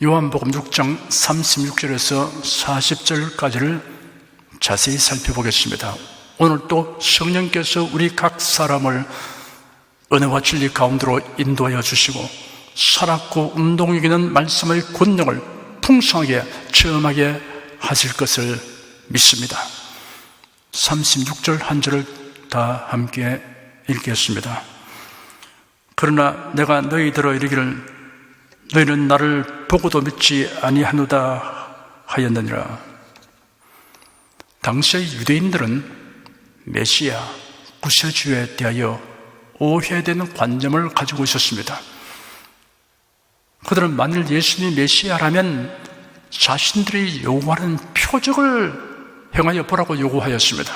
요한복음 6장 36절에서 40절까지를 자세히 살펴보겠습니다. 오늘 또 성령께서 우리 각 사람을 은혜와 진리 가운데로 인도하여 주시고 살았고 운동력 있는 말씀의 권능을 풍성하게 체험하게 하실 것을 믿습니다. 36절 한 절을 다 함께 읽겠습니다. 그러나 내가 너희들어 이르기를 너희는 나를 보고도 믿지 아니하노다 하였느니라. 당시의 유대인들은 메시아, 구세주에 대하여 오해되는 관념을 가지고 있었습니다. 그들은 만일 예수님이 메시아라면 자신들이 요구하는 표적을 행하여 보라고 요구하였습니다.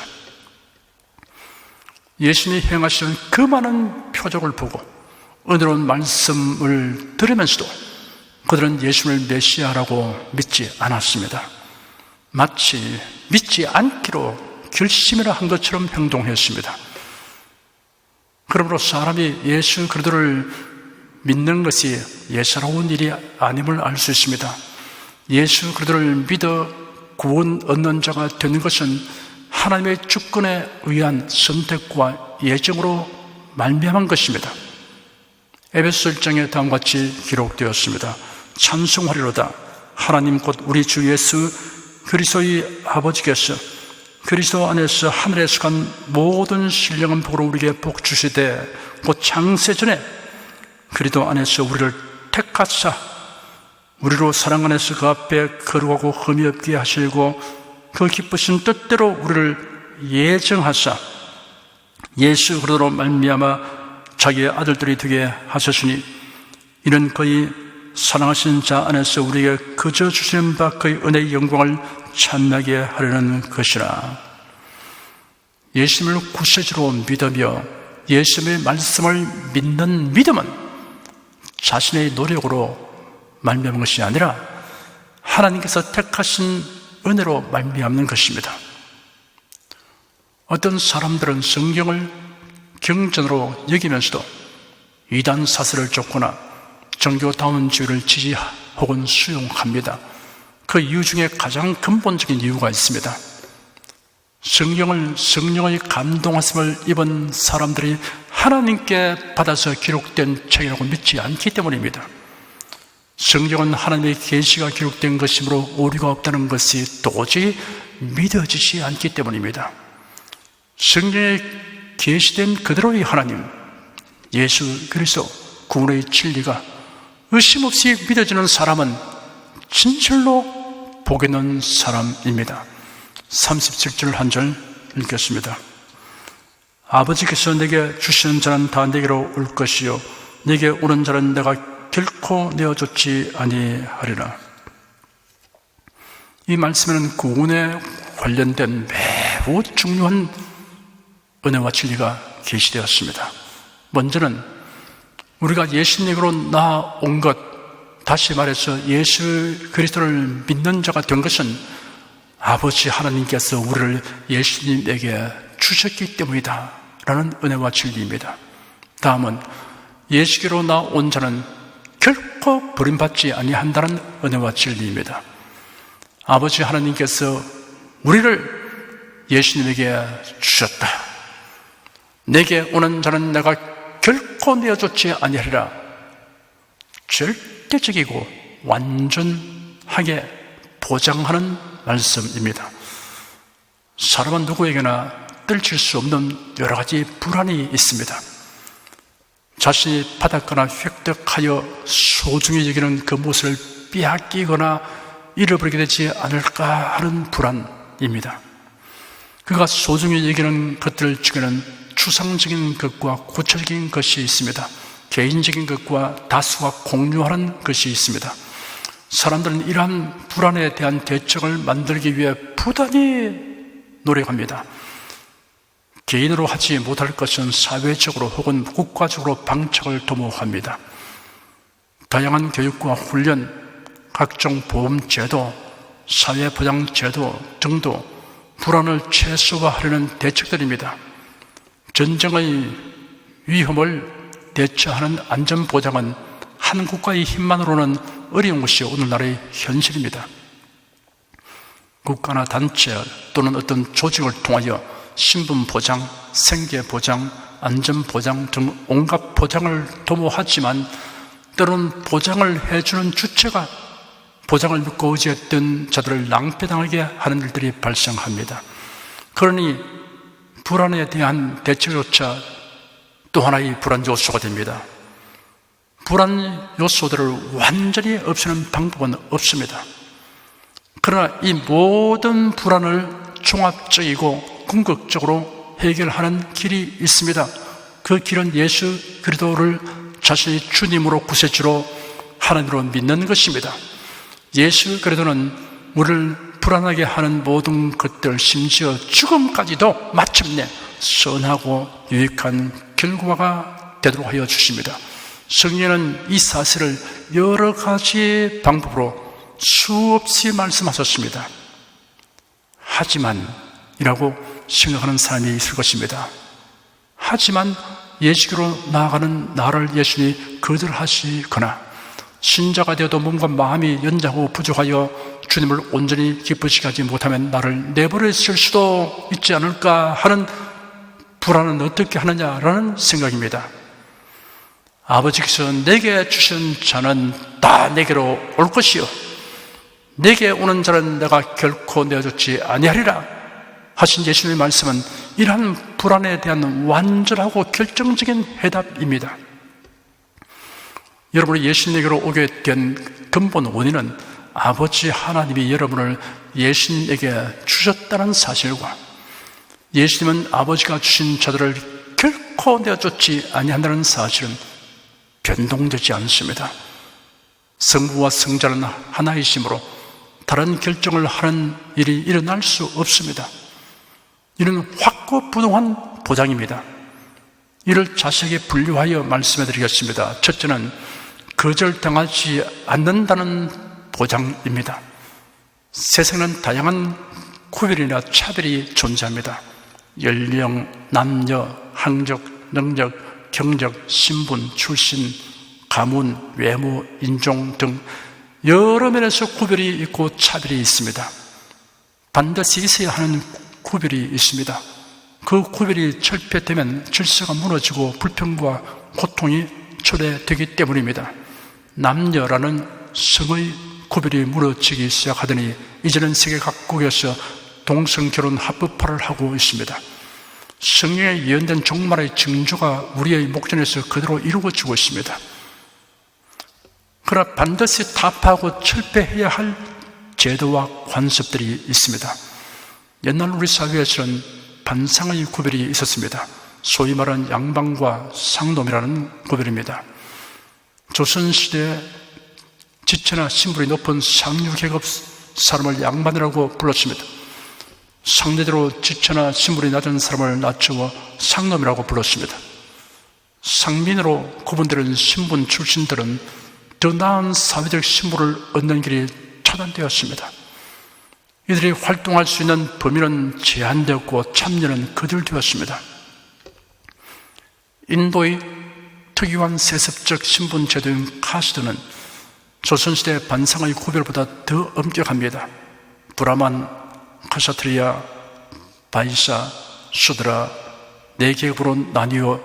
예수님이 행하시는 그 많은 표적을 보고 은혜로운 말씀을 들으면서도 그들은 예수님을 메시아라고 믿지 않았습니다. 마치 믿지 않기로 결심이라 한 것처럼 행동했습니다. 그러므로 사람이 예수 그리스도를 믿는 것이 예사로운 일이 아님을 알 수 있습니다. 예수 그리스도를 믿어 구원 얻는 자가 되는 것은 하나님의 주권에 의한 선택과 예정으로 말미암은 것입니다. 에베소 1장에 다음과 같이 기록되었습니다. 찬송하리로다. 하나님 곧 우리 주 예수 그리스도의 아버지께서 그리스도 안에서 하늘에 속한 모든 신령한 복으로 우리에게 복 주시되 곧 창세전에 그리스도 안에서 우리를 택하사 우리로 사랑 안에서 그 앞에 거룩하고 흠이 없게 하시고 그 기쁘신 뜻대로 우리를 예정하사 예수 그리스도로 말미암아 자기의 아들들이 되게 하셨으니 이는 그의 사랑하신 자 안에서 우리에게 그저 주시는 바 그의 은혜의 영광을 찬미하게 하려는 것이라. 예수님을 구세주로 믿으며 예수님의 말씀을 믿는 믿음은 자신의 노력으로 말미암은 것이 아니라 하나님께서 택하신 은혜로 말미암는 것입니다. 어떤 사람들은 성경을 경전으로 여기면서도 이단 사설을 쫓거나 정교다운주의를 지지 혹은 수용합니다. 그 이유 중에 가장 근본적인 이유가 있습니다. 성경을 성령의 감동하심을 입은 사람들이 하나님께 받아서 기록된 책이라고 믿지 않기 때문입니다. 성경은 하나님의 계시가 기록된 것이므로 오류가 없다는 것이 도저히 믿어지지 않기 때문입니다. 성경에 계시된 그대로의 하나님, 예수 그리스도, 구원의 진리가 의심 없이 믿어지는 사람은 진실로 복이 있는 사람입니다. 37절 한 절 읽겠습니다. 아버지께서 내게 주시는 자는 다 내게로 올 것이요 내게 오는 자는 내가 결코 내어줬지 아니하리라. 이 말씀에는 구원에 관련된 매우 중요한 은혜와 진리가 계시되었습니다. 먼저는 우리가 예수님으로 나온 것, 다시 말해서 예수 그리스도를 믿는 자가 된 것은 아버지 하나님께서 우리를 예수님에게 주셨기 때문이다 라는 은혜와 진리입니다. 다음은 예수께로 나온 자는 결코 버림받지 아니한다는 은혜와 진리입니다. 아버지 하나님께서 우리를 예수님에게 주셨다. 내게 오는 자는 내가 결코 내어줬지 아니하리라. 절대적이고 완전하게 보장하는 말씀입니다. 사람은 누구에게나 떨칠 수 없는 여러 가지 불안이 있습니다. 자신이 받았거나 획득하여 소중히 여기는 그 무엇을 빼앗기거나 잃어버리게 되지 않을까 하는 불안입니다. 그가 소중히 여기는 것들 중에는 추상적인 것과 구체적인 것이 있습니다. 개인적인 것과 다수가 공유하는 것이 있습니다. 사람들은 이러한 불안에 대한 대책을 만들기 위해 부단히 노력합니다. 개인으로 하지 못할 것은 사회적으로 혹은 국가적으로 방책을 도모합니다. 다양한 교육과 훈련, 각종 보험제도, 사회보장제도 등도 불안을 최소화하려는 대책들입니다. 전쟁의 위험을 대처하는 안전보장은 한 국가의 힘만으로는 어려운 것이 오늘날의 현실입니다. 국가나 단체 또는 어떤 조직을 통하여 신분 보장, 생계 보장, 안전 보장 등 온갖 보장을 도모하지만 때로는 보장을 해주는 주체가 보장을 믿고 의지했던 자들을 낭패당하게 하는 일들이 발생합니다. 그러니 불안에 대한 대책조차 또 하나의 불안 요소가 됩니다. 불안 요소들을 완전히 없애는 방법은 없습니다. 그러나 이 모든 불안을 종합적이고 궁극적으로 해결하는 길이 있습니다. 그 길은 예수 그리스도를 자신의 주님으로 구세주로 하나님으로 믿는 것입니다. 예수 그리스도는 우리를 불안하게 하는 모든 것들, 심지어 죽음까지도 마침내 선하고 유익한 결과가 되도록 하여 주십니다. 성령은 이 사실을 여러 가지 방법으로 수없이 말씀하셨습니다. 하지만 이라고 생각하는 사람이 있을 것입니다. 하지만 예수께로 나아가는 나를 예수님이 거절하시거나 신자가 되어도 몸과 마음이 연약하고 부족하여 주님을 온전히 기쁘시게 하지 못하면 나를 내버리실 수도 있지 않을까 하는 불안은 어떻게 하느냐라는 생각입니다. 아버지께서 내게 주신 자는 다 내게로 올 것이요 내게 오는 자는 내가 결코 내어주지 아니하리라 하신 예수님의 말씀은 이러한 불안에 대한 완전하고 결정적인 해답입니다. 여러분이 예수님에게로 오게 된 근본 원인은 아버지 하나님이 여러분을 예수님에게 주셨다는 사실과 예수님은 아버지가 주신 자들을 결코 내어쫓지 아니한다는 사실은 변동되지 않습니다. 성부와 성자는 하나이심으로 다른 결정을 하는 일이 일어날 수 없습니다. 이는 확고부동한 보장입니다. 이를 자세하게 분류하여 말씀해 드리겠습니다. 첫째는 거절당하지 않는다는 보장입니다. 세상에는 다양한 구별이나 차별이 존재합니다. 연령, 남녀, 학력, 능력, 경력, 신분, 출신, 가문, 외모, 인종 등 여러 면에서 구별이 있고 차별이 있습니다. 반드시 있어야 하는 구별이 있습니다. 그 구별이 철폐되면 질서가 무너지고 불평과 고통이 초래되기 때문입니다. 남녀라는 성의 구별이 무너지기 시작하더니 이제는 세계 각국에서 동성결혼 합법화를 하고 있습니다. 성령에 예언된 종말의 징조가 우리의 목전에서 그대로 이루어지고 있습니다. 그러나 반드시 타파하고 철폐해야 할 제도와 관습들이 있습니다. 옛날 우리 사회에서는 반상의 구별이 있었습니다. 소위 말하는 양반과 상놈이라는 구별입니다. 조선시대 지체나 신분이 높은 상류계급 사람을 양반이라고 불렀습니다. 상대적으로 지체나 신분이 낮은 사람을 낮추어 상놈이라고 불렀습니다. 상민으로 구분되는 신분 출신들은 더 나은 사회적 신분을 얻는 길이 차단되었습니다. 이들이 활동할 수 있는 범위는 제한되었고 참여는 거절되었습니다. 인도의 특유한 세습적 신분 제도인 카스트는 조선시대 반상의 구별보다 더 엄격합니다. 브라만, 카샤트리아, 바이사, 수드라, 네 계급으로 나뉘어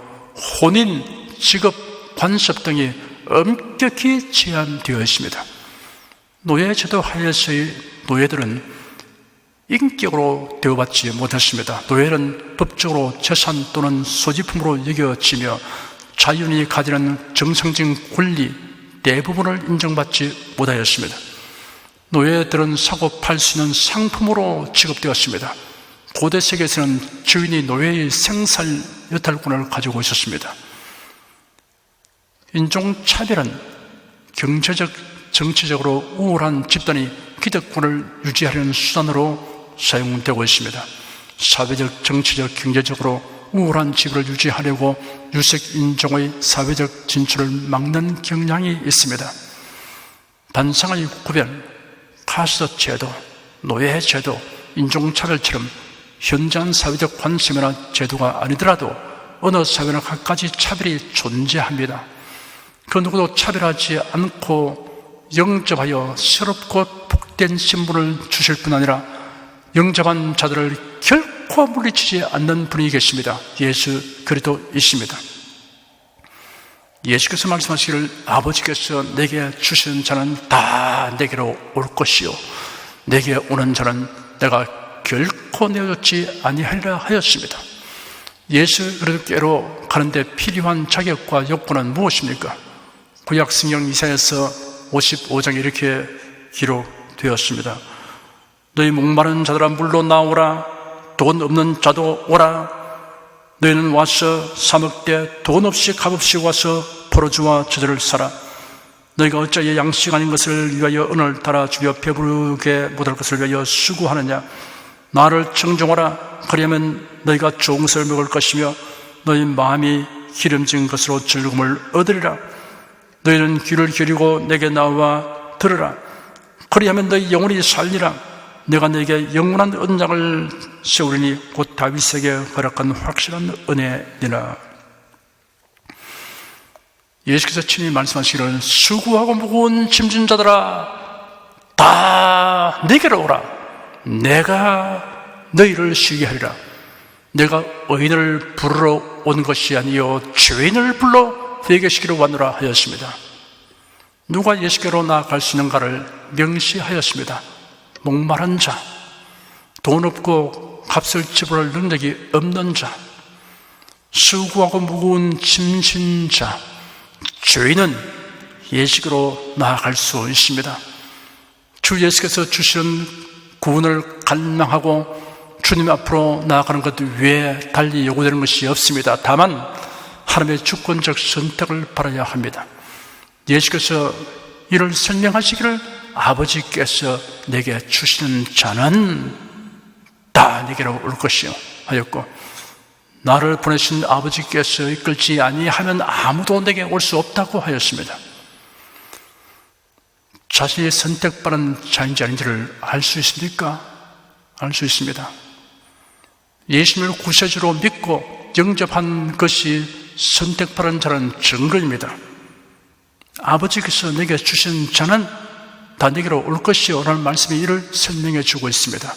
혼인, 직업, 관습 등이 엄격히 제한되어 있습니다. 노예제도 하에서의 노예들은 인격으로 대우받지 못했습니다. 노예는 법적으로 재산 또는 소지품으로 여겨지며 자연이 가지는 정상적인 권리 대부분을 인정받지 못하였습니다. 노예들은 사고 팔 수 있는 상품으로 취급되었습니다. 고대 세계에서는 주인이 노예의 생살 여탈권을 가지고 있었습니다. 인종차별은 경제적, 정치적으로 우월한 집단이 기득권을 유지하려는 수단으로 사용되고 있습니다. 사회적, 정치적, 경제적으로 우월한 지위를 유지하려고 유색 인종의 사회적 진출을 막는 경향이 있습니다. 반상의 구별, 카스트 제도, 노예 제도, 인종차별처럼 현저한 사회적 관습이나 제도가 아니더라도 어느 사회나 갖가지 차별이 존재합니다. 그 누구도 차별하지 않고 영접하여 새롭고 복된 신분을 주실 뿐 아니라 영접한 자들을 결코 물리치지 않는 분이 계십니다. 예수 그리스도이십니다. 예수께서 말씀하시기를 아버지께서 내게 주신 자는 다 내게로 올 것이요 내게 오는 자는 내가 결코 내어놓지 아니하리라 하였습니다. 예수 그리스도께로 가는데 필요한 자격과 요건은 무엇입니까? 구약 성경 이사야서 55장에 이렇게 기록되었습니다. 너희 목마른 자들아 물로 나오라. 돈 없는 자도 오라. 너희는 와서 사 먹되 돈 없이 값없이 와서 포도주와 저주를 사라. 너희가 어찌하여 양식 아닌 것을 위하여 은을 달아 주며 배부르게 못할 것을 위하여 수고하느냐. 나를 청종하라. 그리하면 너희가 좋은 것을 먹을 것이며 너희 마음이 기름진 것으로 즐거움을 얻으리라. 너희는 귀를 기울이고 내게 나와 들으라. 그리하면 너희 영혼이 살리라. 내가 너에게 영원한 언약을 세우리니 곧 다윗에게 허락한 확실한 은혜니라. 예수께서 친히 말씀하시기를 수고하고 무거운 짐진 자들아 다 내게로 오라. 내가 너희를 쉬게 하리라. 내가 의인을 부르러 온 것이 아니요 죄인을 불러 회개시키러 왔노라 하였습니다. 누가 예수께로 나아갈 수 있는가를 명시하였습니다. 목마른 자, 돈 없고 값을 지불할 능력이 없는 자, 수고하고 무거운 짐진 자, 죄인은 예수께로 나아갈 수 있습니다. 주 예수께서 주시는 구원을 갈망하고 주님 앞으로 나아가는 것 외에 달리 요구되는 것이 없습니다. 다만 하나님의 주권적 선택을 바라야 합니다. 예수께서 이를 설명하시기를 아버지께서 내게 주시는 자는 다 내게로 올 것이요 하였고 나를 보내신 아버지께서 이끌지 아니하면 아무도 내게 올 수 없다고 하였습니다. 자신이 선택받은 자인지 아닌지를 알 수 있습니까? 알 수 있습니다. 예수님을 구세주로 믿고 영접한 것이 선택받은 자는 증거입니다. 아버지께서 내게 주신 자는 다 내게로 올 것이요 라는 말씀이 이를 설명해 주고 있습니다.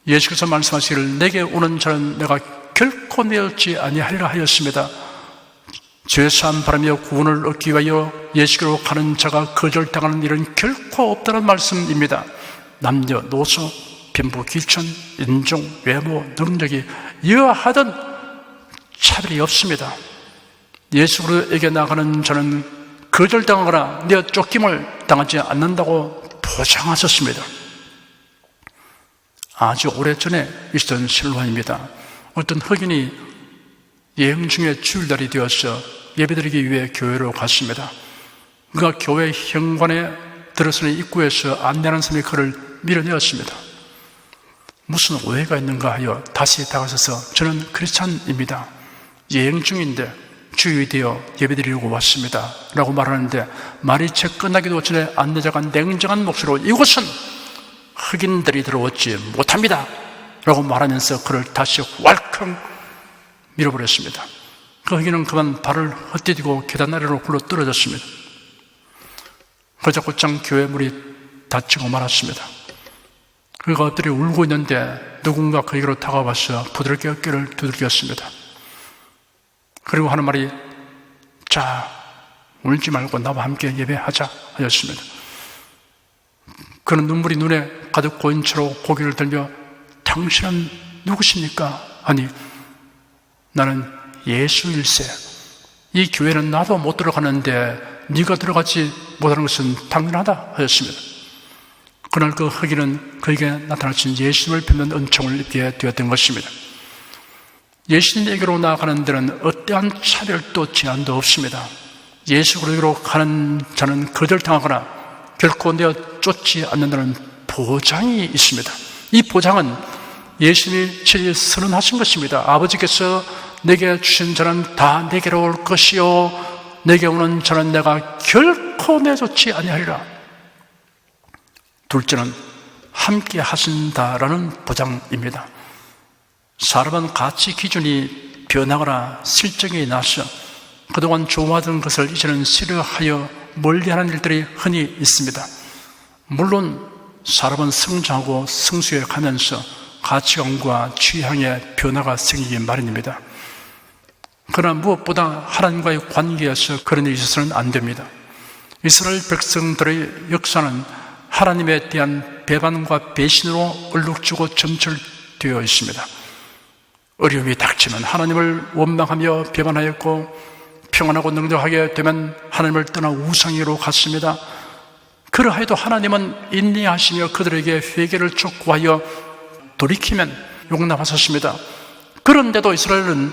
예수께서 말씀하시기를 내게 오는 자는 내가 결코 내어놓지 아니하리라 하였습니다. 죄사함 바라며 구원을 얻기 위하여 예수께로 가는 자가 거절당하는 일은 결코 없다는 말씀입니다. 남녀노소, 빈부, 귀천, 인종, 외모, 능력이 이러하든 차별이 없습니다. 예수께로에게 나가는 자는 거절당하거나 내어 쫓김을 당하지 않는다고 보장하셨습니다. 아주 오래전에 있었던 실화입니다. 어떤 흑인이 여행 중에 주일날이 되어서 예배드리기 위해 교회로 갔습니다. 그가 교회 현관에 들어서는 입구에서 안내하는 사람이 그를 밀어내었습니다. 무슨 오해가 있는가 하여 다시 다가서서 저는 크리스찬입니다. 여행 중인데 주일이 되어 예배드리려고 왔습니다 라고 말하는데 말이 채 끝나기도 전에 안내자가 냉정한 목소리로 이곳은 흑인들이 들어오지 못합니다 라고 말하면서 그를 다시 왈컹 밀어버렸습니다. 그 흑인은 그만 발을 헛디디고 계단 아래로 굴러 떨어졌습니다. 거자고장 교회 물이 다치고 말았습니다. 그가 엎드려 울고 있는데 누군가 그에게로 다가와서 부드럽게 어깨를 두들겼습니다. 그리고 하는 말이 자, 울지 말고 나와 함께 예배하자 하였습니다. 그는 눈물이 눈에 가득 고인 채로 고개를 들며 당신은 누구십니까? 아니, 나는 예수일세. 이 교회는 나도 못 들어가는데 네가 들어가지 못하는 것은 당연하다 하였습니다. 그날 그 흑인은 그에게 나타나신 예수님을 뵙는 은총을 입게 되었던 것입니다. 예수님에게로 나아가는 데는 어떠한 차별도 제한도 없습니다. 예수 그리스도로 가는 자는 거절당하거나 결코 내어 쫓지 않는다는 보장이 있습니다. 이 보장은 예수님이 친히 선언하신 것입니다. 아버지께서 내게 주신 자는 다 내게로 올 것이요 내게 오는 자는 내가 결코 내쫓지 아니하리라. 둘째는 함께 하신다라는 보장입니다. 사람은 가치 기준이 변하거나 실정이 나서 그동안 좋아하던 것을 이제는 싫어하여 멀리하는 일들이 흔히 있습니다. 물론 사람은 성장하고 성숙해 가면서 가치관과 취향의 변화가 생기기 마련입니다. 그러나 무엇보다 하나님과의 관계에서 그런 일이 있어서는 안 됩니다. 이스라엘 백성들의 역사는 하나님에 대한 배반과 배신으로 얼룩지고 점철되어 있습니다. 어려움이 닥치면 하나님을 원망하며 배반하였고, 평안하고 능력하게 되면 하나님을 떠나 우상으로 갔습니다. 그러하여도 하나님은 인내하시며 그들에게 회개를 촉구하여 돌이키면 용납하셨습니다. 그런데도 이스라엘은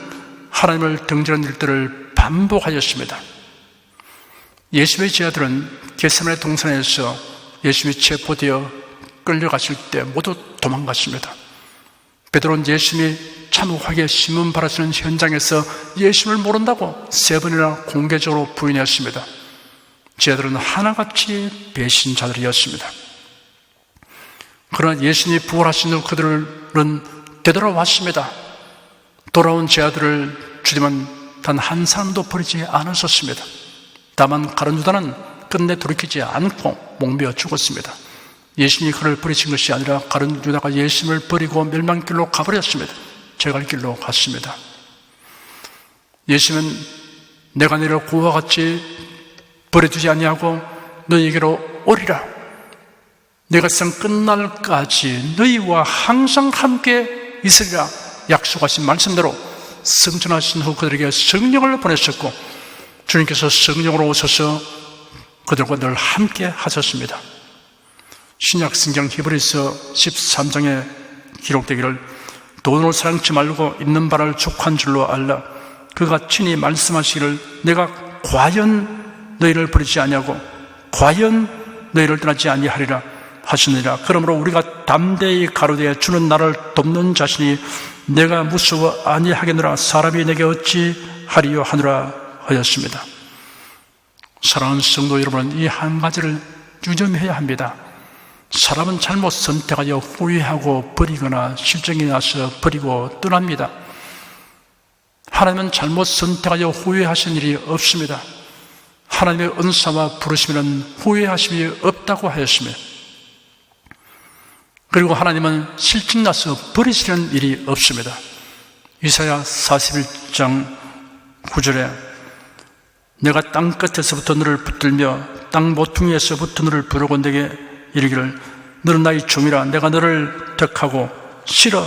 하나님을 등지는 일들을 반복하였습니다. 예수의 제자들은 겟세마네 동산에서 예수님이 체포되어 끌려가실 때 모두 도망갔습니다. 베드로는 예수님이 참혹하게 심문 바라시는 현장에서 예수님을 모른다고 3번이나 공개적으로 부인했습니다. 제자들은 하나같이 배신자들이었습니다. 그러나 예수님이 부활하신 후 그들은 되돌아왔습니다. 돌아온 제자들을 주님은 단 한 사람도 버리지 않으셨습니다. 다만 가룟 유다는 끝내 돌이키지 않고 목매어 죽었습니다. 예수님이 그를 버리신 것이 아니라 가룟 유다가 예수님을 버리고 멸망길로 가버렸습니다. 제갈 길로 갔습니다. 예수님은 내가 너희를 고와 같이 버려두지 아니하고 너희에게로 오리라. 내가 세상 끝날까지 너희와 항상 함께 있으리라 약속하신 말씀대로 승천하신 후 그들에게 성령을 보내셨고, 주님께서 성령으로 오셔서 그들과 늘 함께 하셨습니다. 신약 성경 히브리서 13장에 기록되기를 돈을 사랑치 말고 있는 바를 족한 줄로 알라. 그가 친히 말씀하시기를 내가 과연 너희를 버리지 아니하고 과연 너희를 떠나지 아니하리라 하시느니라. 그러므로 우리가 담대히 가로되 주는 나를 돕는 자신이 내가 무서워 아니하겠노라. 사람이 내게 어찌 하리요 하느라 하였습니다. 사랑하는 성도 여러분, 이 한 가지를 유념해야 합니다. 사람은 잘못 선택하여 후회하고 버리거나 실정이 나서 버리고 떠납니다. 하나님은 잘못 선택하여 후회하신 일이 없습니다. 하나님의 은사와 부르시면 후회하심이 없다고 하였습니다. 그리고 하나님은 실증나서 버리시는 일이 없습니다. 이사야 41장 9절에 내가 땅 끝에서부터 너를 붙들며 땅 모퉁이에서부터 너를 부르고 내게 이르기를 너는 나의 종이라. 내가 너를 택하고 실어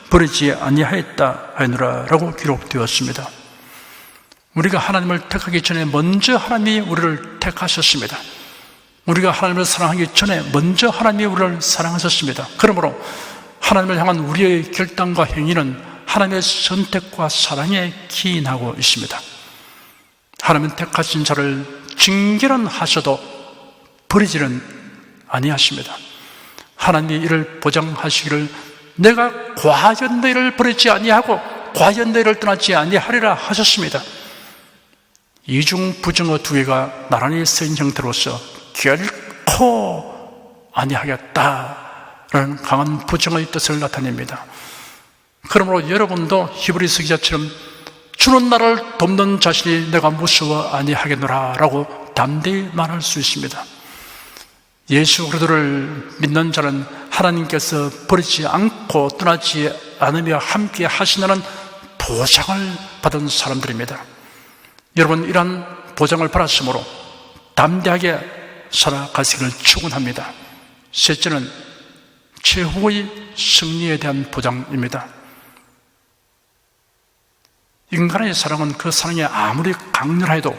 버리지 아니하였다 하였노라 라고 기록되었습니다. 우리가 하나님을 택하기 전에 먼저 하나님이 우리를 택하셨습니다. 우리가 하나님을 사랑하기 전에 먼저 하나님이 우리를 사랑하셨습니다. 그러므로 하나님을 향한 우리의 결단과 행위는 하나님의 선택과 사랑에 기인하고 있습니다. 하나님은 택하신 자를 징계는 하셔도 버리지는 아니하십니다. 하나님이 이를 보장하시기를 내가 과연 너희를 버리지 아니하고 과연 너희를 떠나지 아니하리라 하셨습니다. 이중부정어 두 개가 나란히 쓰인 형태로서 결코 아니하겠다라는 강한 부정의 뜻을 나타냅니다. 그러므로 여러분도 히브리서 기자처럼 주는 나를 돕는 자신이 내가 무서워 아니하겠노라 라고 담대히 말할 수 있습니다. 예수 그리스도를 믿는 자는 하나님께서 버리지 않고 떠나지 않으며 함께 하시는 보장을 받은 사람들입니다. 여러분, 이러한 보장을 받았으므로 담대하게 살아가시기를 축원합니다. 셋째는 최후의 승리에 대한 보장입니다. 인간의 사랑은 그 사랑이 아무리 강렬해도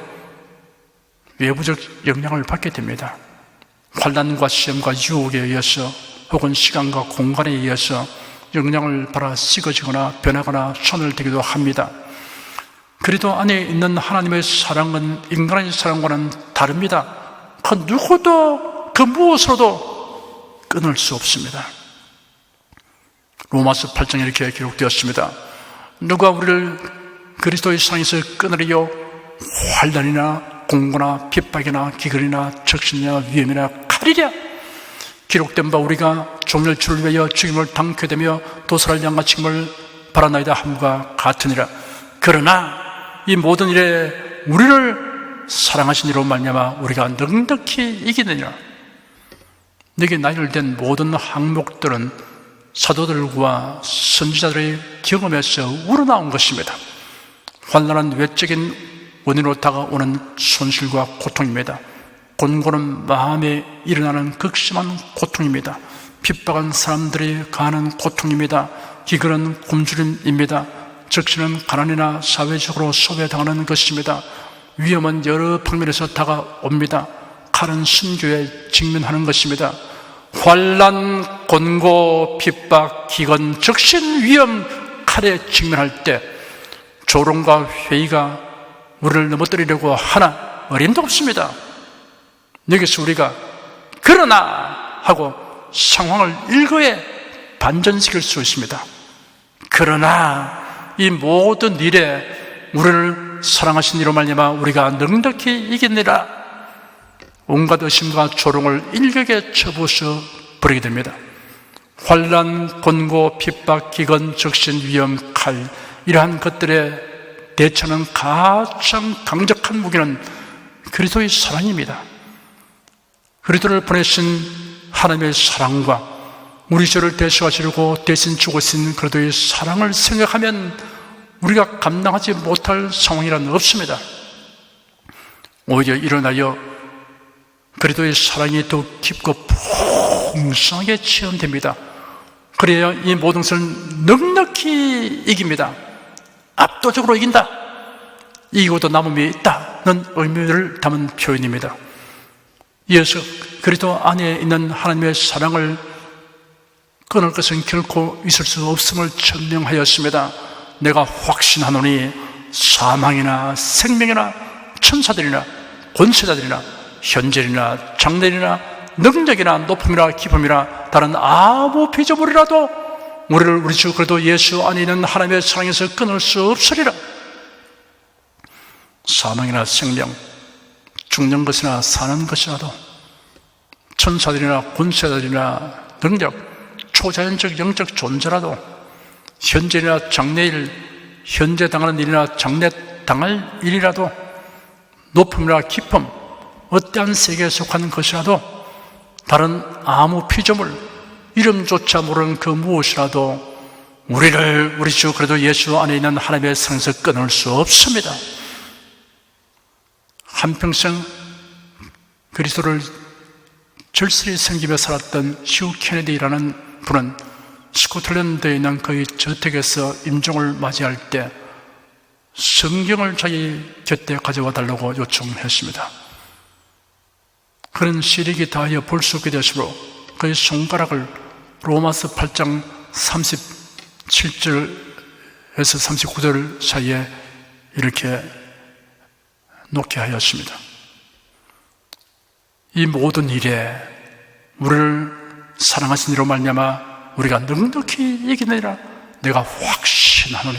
외부적 영향을 받게 됩니다. 환난과 시험과 유혹에 의해서 혹은 시간과 공간에 의해서 영향을 받아 식어지거나 변하거나 손을 대기도 합니다. 그래도 안에 있는 하나님의 사랑은 인간의 사랑과는 다릅니다. 그 누구도 그 무엇으로도 끊을 수 없습니다. 로마서 8장에 이렇게 기록되었습니다. 누가 우리를 그리스도의 사랑에서 끊으리요? 환난이나 공고나 핍박이나 기근이나 적신이나 위험이나 칼이랴. 기록된 바 우리가 종일 주를 위하여 죽임을 당케 되며 도살을 양같이 힘을 바라나이다 함과 같으니라. 그러나 이 모든 일에 우리를 사랑하신 이로 말미암아 우리가 넉넉히 이기느니라. 내게 나열된 모든 항목들은 사도들과 선지자들의 경험에서 우러나온 것입니다. 환난은 외적인 원인으로 다가오는 손실과 고통입니다. 곤고는 마음에 일어나는 극심한 고통입니다. 핍박한 사람들이 가하는 고통입니다. 기근은 굶주림입니다. 적신은 가난이나 사회적으로 소외당하는 것입니다. 위험은 여러 방면에서 다가옵니다. 칼은 순교에 직면하는 것입니다. 환난, 곤고, 핍박, 기근, 적신, 위험, 칼에 직면할 때 조롱과 회의가 우리를 넘어뜨리려고 하나 어림도 없습니다. 여기서 우리가 그러나 하고 상황을 일거에 반전시킬 수 있습니다. 그러나 이 모든 일에 우리를 사랑하신 이로 말미암아 우리가 넉넉히 이기느니라. 온갖 의심과 조롱을 일격에 쳐부숴 버리게 됩니다. 환난, 곤고, 핍박, 기근, 적신, 위험, 칼, 이러한 것들에 대처하는 가장 강력한 무기는 그리스도의 사랑입니다. 그리스도를 보내신 하나님의 사랑과 우리 죄를 대속하시려고 대신 죽으신 그리스도의 사랑을 생각하면 우리가 감당하지 못할 상황이란 없습니다. 오히려 일어나여 그리스도의 사랑이 더 깊고 풍성하게 체험됩니다. 그래야 이 모든 것을 넉넉히 이깁니다. 압도적으로 이긴다. 이기고도 남음이 있다는 의미를 담은 표현입니다. 이어서 그리스도 안에 있는 하나님의 사랑을 끊을 것은 결코 있을 수 없음을 천명하였습니다. 내가 확신하노니 사망이나 생명이나 천사들이나 권세자들이나 현재이나 장래이나 능력이나 높음이나 기쁨이나 다른 아무 피조물이라도 우리를 우리 주 그리스도 예수 안에 있는 하나님의 사랑에서 끊을 수 없으리라. 사망이나 생명, 죽는 것이나 사는 것이라도 천사들이나 권세자들이나 능력, 초자연적 영적 존재라도 현재나 장래일, 현재 당하는 일이나 장래 당할 일이라도 높음이나 기쁨, 어떠한 세계에 속한 것이라도 다른 아무 피조물, 이름조차 모르는 그 무엇이라도 우리를 우리 주 그래도 예수 안에 있는 하나님의 사랑에서 끊을 수 없습니다. 한평생 그리스도를 절실히 섬기며 살았던 휴 케네디라는 분은 스코틀랜드에 있는 그의 저택에서 임종을 맞이할 때 성경을 자기 곁에 가져와 달라고 요청했습니다. 그런 시력이 다하여 볼 수 없게 되었으므로 그의 손가락을 로마서 8장 37절에서 39절 사이에 이렇게 놓게 하였습니다. 이 모든 일에 우리를 사랑하신 이로 말미암아 우리가 넉넉히 이기느니라. 내가 확신하노니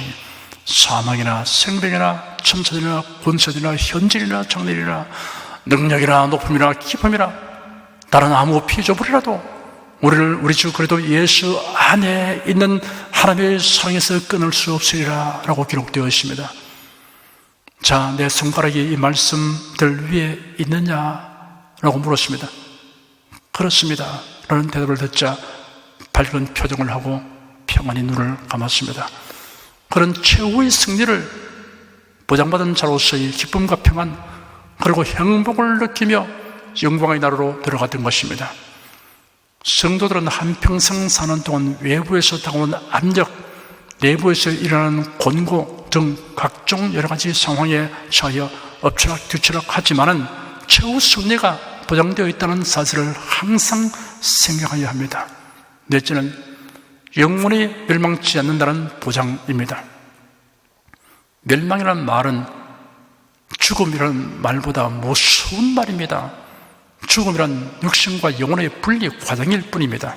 사망이나 생명이나 천사들이나 권세들이나 현실이나 장래이나 능력이나 높음이나 기쁨이나 다른 아무 피조물이라도 우리를 우리 주 그리스도 예수 안에 있는 하나님의 사랑에서 끊을 수 없으리라 라고 기록되어 있습니다. 자, 내 손가락이 이 말씀들 위에 있느냐? 라고 물었습니다. 그렇습니다 라는 대답을 듣자 밝은 표정을 하고 평안히 눈을 감았습니다. 그런 최후의 승리를 보장받은 자로서의 기쁨과 평안 그리고 행복을 느끼며 영광의 나라로 들어갔던 것입니다. 성도들은 한평생 사는 동안 외부에서 다가오는 압력, 내부에서 일어나는 곤고 등 각종 여러 가지 상황에 처하여 엎치락 뒤치락 하지만은 최후 승리가 보장되어 있다는 사실을 항상 생각해야 합니다. 넷째는 영원히 멸망치 않는다는 보장입니다. 멸망이라는 말은 죽음이라는 말보다 무서운 말입니다. 죽음이란 육신과 영혼의 분리 과정일 뿐입니다.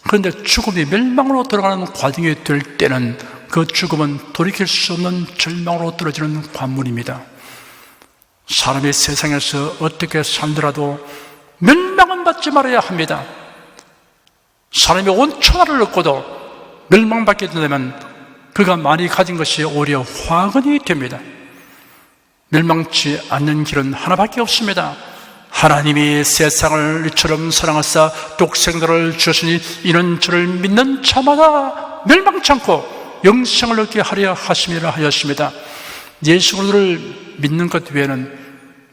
그런데 죽음이 멸망으로 들어가는 과정이 될 때는 그 죽음은 돌이킬 수 없는 절망으로 떨어지는 관문입니다. 사람이 세상에서 어떻게 살더라도 멸망은 받지 말아야 합니다. 사람이 온 천하를 얻고도 멸망받게 되면 그가 많이 가진 것이 오히려 화근이 됩니다. 멸망치 않는 길은 하나밖에 없습니다. 하나님이 세상을 이처럼 사랑하사 독생자를 주셨으니 이는 저를 믿는 자마다 멸망치 않고 영생을 얻게 하려 하심이라 하였습니다. 예수 그리스도를 믿는 것 외에는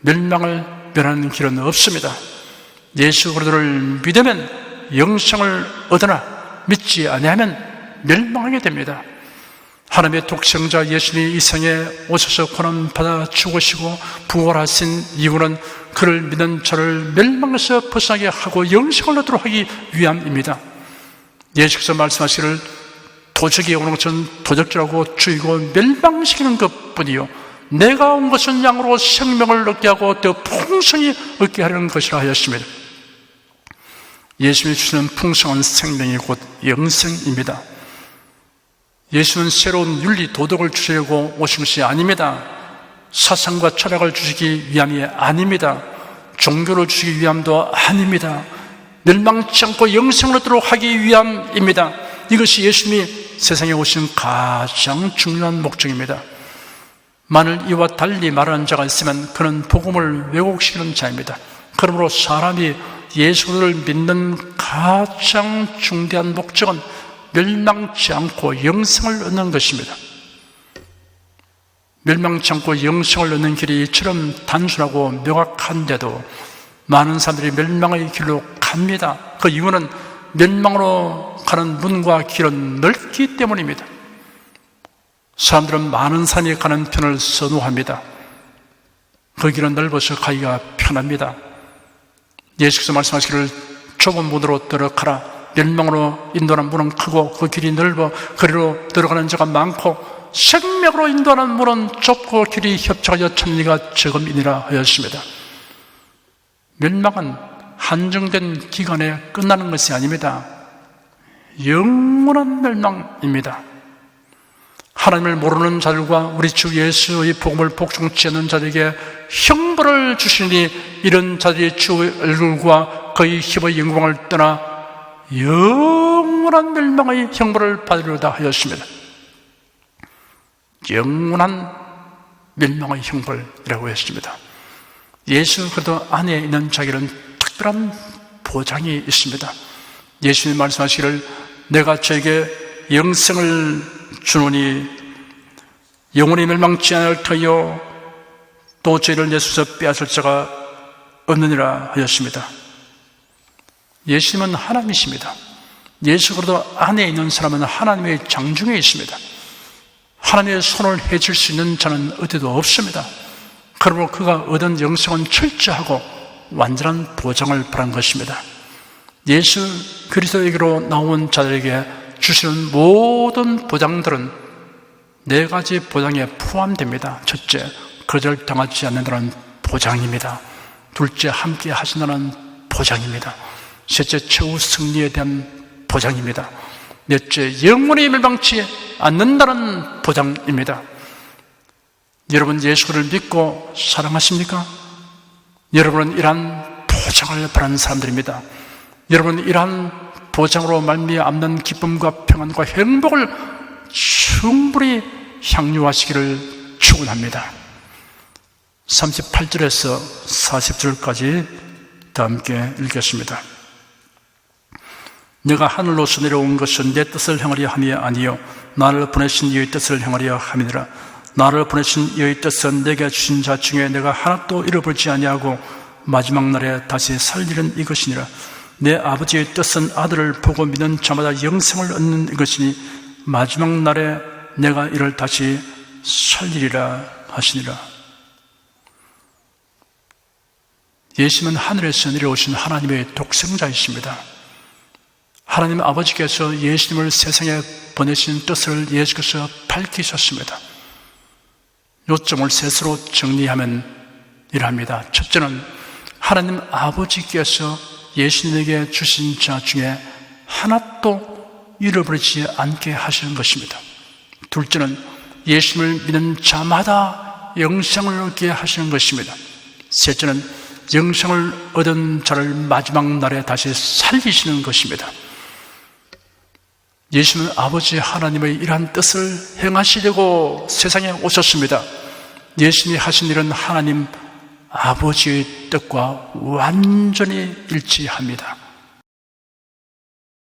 멸망을 면하는 길은 없습니다. 예수 그리스도를 믿으면 영생을 얻으나 믿지 아니하면 멸망하게 됩니다. 하나님의 독생자 예수님이 이 세상에 오셔서 고난받아 죽으시고 부활하신 이유는 그를 믿는 자를 멸망에서 벗어나게 하고 영생을 얻도록 하기 위함입니다. 예수께서 말씀하시기를 도적이 오는 것은 도적질하고 죽이고 멸망시키는 것뿐이요 내가 온 것은 양으로 생명을 얻게 하고 더 풍성히 얻게 하려는 것이라 하였습니다. 예수님이 주시는 풍성한 생명이 곧 영생입니다. 예수는 새로운 윤리 도덕을 주시려고 오신 것이 아닙니다. 사상과 철학을 주시기 위함이 아닙니다. 종교를 주시기 위함도 아닙니다. 멸망치 않고 영생을 얻도록 하기 위함입니다. 이것이 예수님이 세상에 오신 가장 중요한 목적입니다. 만일 이와 달리 말하는 자가 있으면 그는 복음을 왜곡시키는 자입니다. 그러므로 사람이 예수를 믿는 가장 중대한 목적은 멸망치 않고 영생을 얻는 것입니다. 멸망치 않고 영생을 얻는 길이 이처럼 단순하고 명확한데도 많은 사람들이 멸망의 길로 갑니다. 그 이유는 멸망으로 가는 문과 길은 넓기 때문입니다. 사람들은 많은 산이 가는 편을 선호합니다. 그 길은 넓어서 가기가 편합니다. 예수께서 말씀하시기를 좁은 문으로 들어가라. 멸망으로 인도하는 문은 크고 그 길이 넓어 그리로 들어가는 자가 많고 생명으로 인도하는 문은 좁고 길이 협착하여 찾는 이가 적음이니라 하였습니다. 멸망은 한정된 기간에 끝나는 것이 아닙니다. 영원한 멸망입니다. 하나님을 모르는 자들과 우리 주 예수의 복음을 복종치 않는 자들에게 형벌을 주시니 이런 자들이 주 얼굴과 그의 힘의 영광을 떠나 영원한 멸망의 형벌을 받으려다 하였습니다. 영원한 멸망의 형벌이라고 했습니다. 예수 그리스도 안에 있는 자에게는 특별한 보장이 있습니다. 예수님 말씀하시기를 내가 저에게 영생을 주노니 영원히 멸망치 않을 터이요 또 저희를 내 손에서 빼앗을 자가 없느니라 하였습니다. 예수님은 하나님이십니다. 예수 그리스도 안에 있는 사람은 하나님의 장중에 있습니다. 하나님의 손을 해칠 수 있는 자는 어디도 없습니다. 그러므로 그가 얻은 영생은 철저하고 완전한 보장을 바란 것입니다. 예수 그리스도에게로 나온 자들에게 주시는 모든 보장들은 네 가지 보장에 포함됩니다. 첫째, 거절당하지 않는다는 보장입니다. 둘째, 함께 하신다는 보장입니다. 셋째, 최후 승리에 대한 보장입니다. 넷째, 영원히 멸망치 않는다는 보장입니다. 여러분 예수를 믿고 사랑하십니까? 여러분은 이러한 보장을 바라는 사람들입니다. 여러분은 이러한 보장으로 말미암는 기쁨과 평안과 행복을 충분히 향유하시기를 축원합니다. 38절에서 40절까지 다 함께 읽겠습니다. 내가 하늘로서 내려온 것은 내 뜻을 행하려 함이 아니요 나를 보내신 이의 뜻을 행하려 함이니라. 나를 보내신 이의 뜻은 내게 주신 자 중에 내가 하나도 잃어버리지 아니하고 마지막 날에 다시 살리는 이것이니라. 내 아버지의 뜻은 아들을 보고 믿는 자마다 영생을 얻는 것이니 마지막 날에 내가 이를 다시 살리리라 하시니라. 예수님은 하늘에서 내려오신 하나님의 독생자이십니다. 하나님 아버지께서 예수님을 세상에 보내신 뜻을 예수께서 밝히셨습니다. 요점을 셋으로 정리하면 이러합니다. 첫째는 하나님 아버지께서 예수님에게 주신 자 중에 하나도 잃어버리지 않게 하시는 것입니다. 둘째는 예수님을 믿는 자마다 영생을 얻게 하시는 것입니다. 셋째는 영생을 얻은 자를 마지막 날에 다시 살리시는 것입니다. 예수는 아버지 하나님의 이러한 뜻을 행하시려고 세상에 오셨습니다. 예수님이 하신 일은 하나님 아버지의 뜻과 완전히 일치합니다.